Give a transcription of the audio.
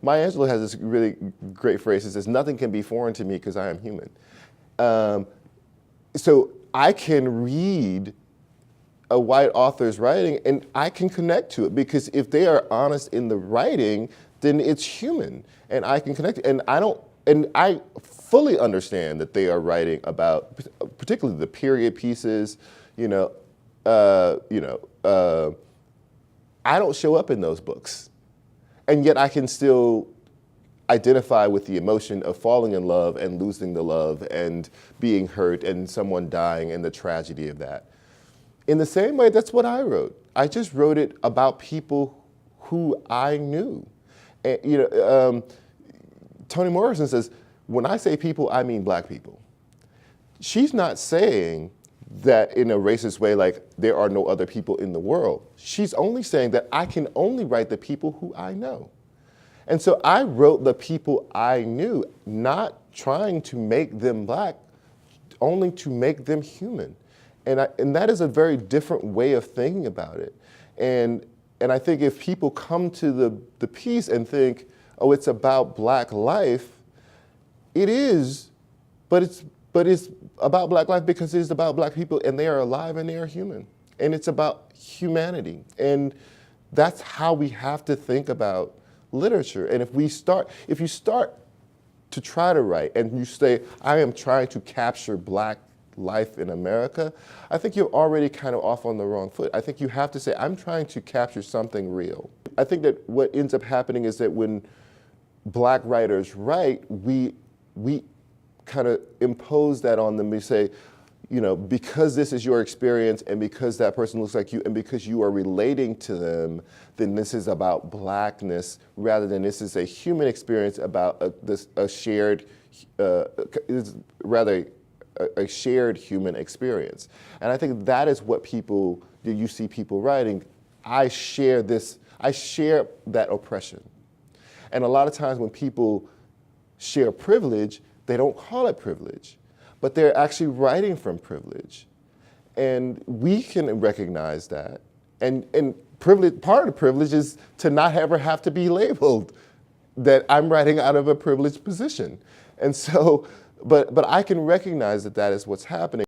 Maya Angelou has this really great phrase. It says, "Nothing can be foreign to me because I am human." So I can read a white author's writing and I can connect to it because if they are honest in the writing, then it's human and I can connect. And I fully understand that they are writing about, particularly the period pieces. I don't show up in those books, and yet I can still identify with the emotion of falling in love and losing the love and being hurt and someone dying and the tragedy of that. In the same way, that's what I wrote. I just wrote it about people who I knew. And, Toni Morrison says, when I say people, I mean black people. She's not saying that in a racist way, like there are no other people in the world. She's only saying that I can only write the people who I know. And so I wrote the people I knew, not trying to make them black, only to make them human. And that is a very different way of thinking about it. And I think if people come to the piece and think, oh, it's about black life, it is, but it's about black life because it is about black people and they are alive and they are human. And it's about humanity. And that's how we have to think about literature. And if you start to try to write and you say, I am trying to capture black life in America, I think you're already kind of off on the wrong foot. I think you have to say, I'm trying to capture something real. I think that what ends up happening is that when black writers write, we kind of impose that on them. We say, because this is your experience and because that person looks like you and because you are relating to them, then this is about blackness rather than this is a human experience about a shared human experience. And I think that is what you see people writing. I share that oppression. And a lot of times when people share privilege, they don't call it privilege, but they're actually writing from privilege. And we can recognize that. And privilege, part of the privilege is to not ever have to be labeled that I'm writing out of a privileged position. And so, but I can recognize that that is what's happening.